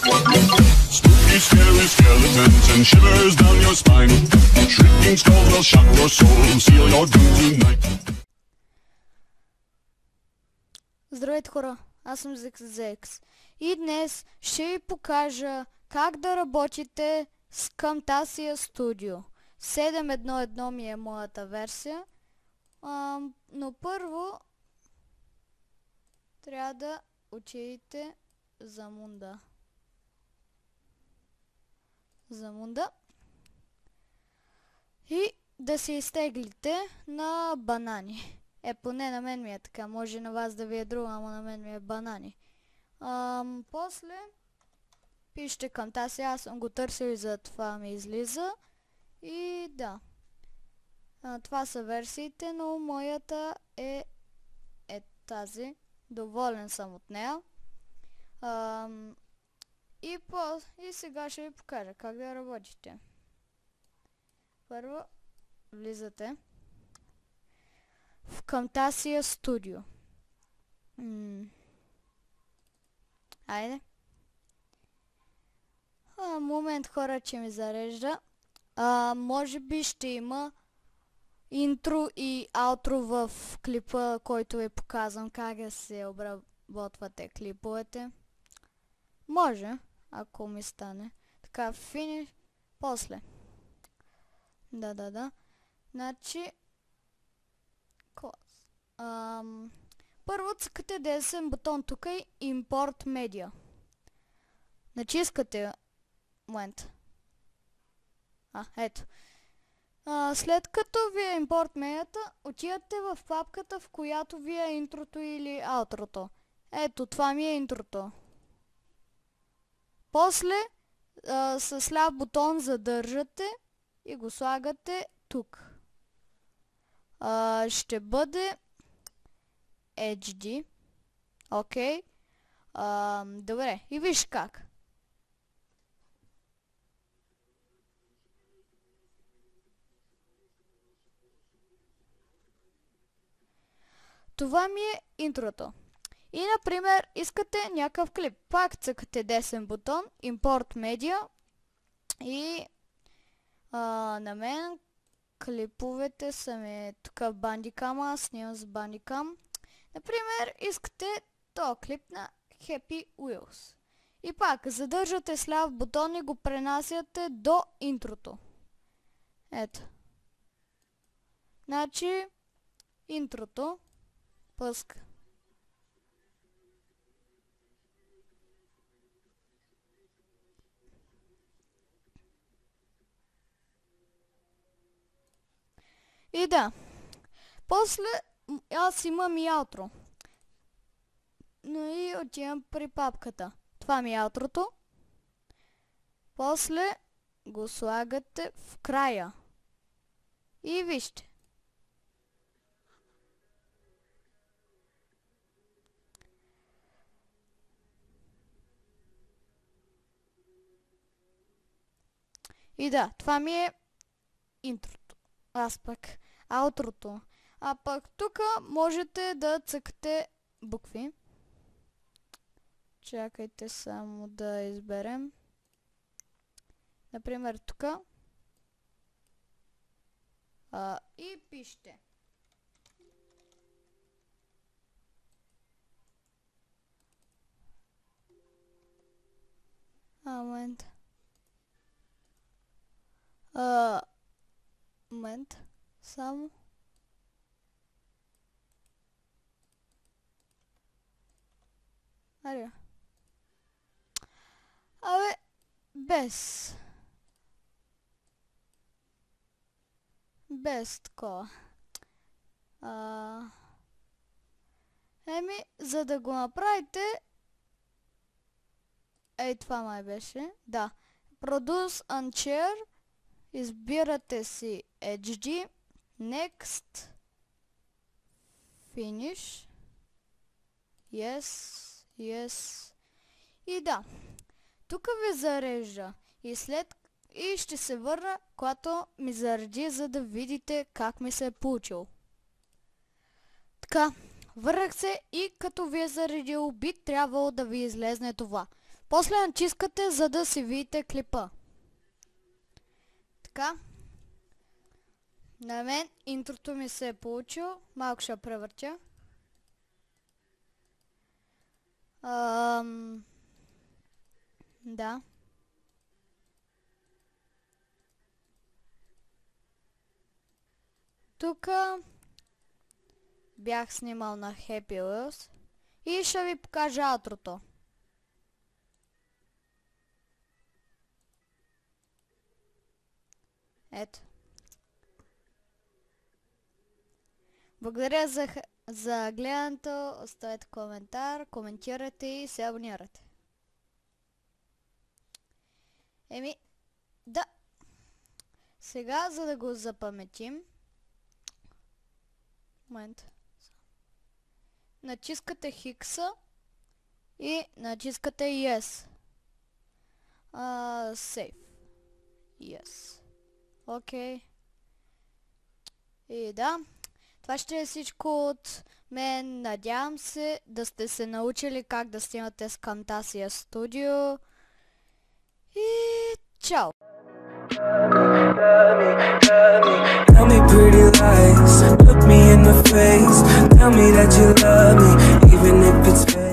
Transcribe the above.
Spooky, scary skeletons and shivers down your spine. Shrieking skulls will shock your soul, seal your doom tonight. Здравейте хора, аз съм ZexZex и днес ще ви покажа как да работите с Camtasia Studio. 7.1.1 ми е моята версия, но първо трябва да отидете за Мунда и да се изтеглите на банани. Поне на мен ми е така, може на вас да ви е друго, ама на мен ми е банани. После пишете Camtasia, аз съм го търсил и за това ми излиза. И да, това са версиите, но моята е тази. Доволен съм от нея. И сега ще ви покажа как да работите. Първо влизате в Camtasia Studio. Айде. Момент хора, че ми зарежда. Може би ще има интро и аутро в клипа, който ви показвам как да се обработвате клиповете. Може, ако ми стане. Така, финиш. После. Да. Значи първо цъкате десен бутон тук и Import Media. Натискате момент. Ето. След като ви е Import Media, отивате в папката, в която ви е интрото или аутрото. Ето, това ми е интрото. После с ляв бутон задържате и го слагате тук. Ще бъде HD. Окей. Добре, и виж как. Това ми е интрото. И, например, искате някакъв клип. Пак цъкате десен бутон, Import Media. И на мен клиповете са ми тук в Bandicam, аз снимам с Bandicam. Например, искате този клип на Happy Wheels. И пак задържате с ляв бутон и го пренасяте до интрото. Ето. Значи, интрото пъска. И да. После аз имам и аутро. Но и отивам при папката. Това ми е аутрото. После го слагате в края. И вижте. И да, това ми е интрото. Аз пък аутрото. А пък тук можете да цъкате букви. Чакайте само да изберем. Например тук. И пишете. Момент. Момент. Само. Аре. Абе, без такова. За да го направите, това май беше. Да. Produce and share. Избирате си HD. Next. Finish. Yes. И да. Тук ви зарежда. И ще се върна, когато ми зареди, за да видите как ми се е получил. Така. Върнах се и като ви е заредил, би трябвало да ви излезне това. После натискате, за да си видите клипа. Така. На мен интрото ми се е получило. Малко ще превъртя. Да. Тук бях снимал на Happy Wheels и ще ви покажа аутрото. Ето. Благодаря за гледането, оставете коментар, коментирайте и се абонирайте. Да. Сега, за да го запаметим, момент. Натискате хикса и натискате Yes. Save. Yes. Окей. И да. Това ще е всичко от мен. Надявам се да сте се научили как да снимате с Camtasia Studio. И чао! Tell me pretty lies, look me in the face, tell me that you love me, even if it's fake.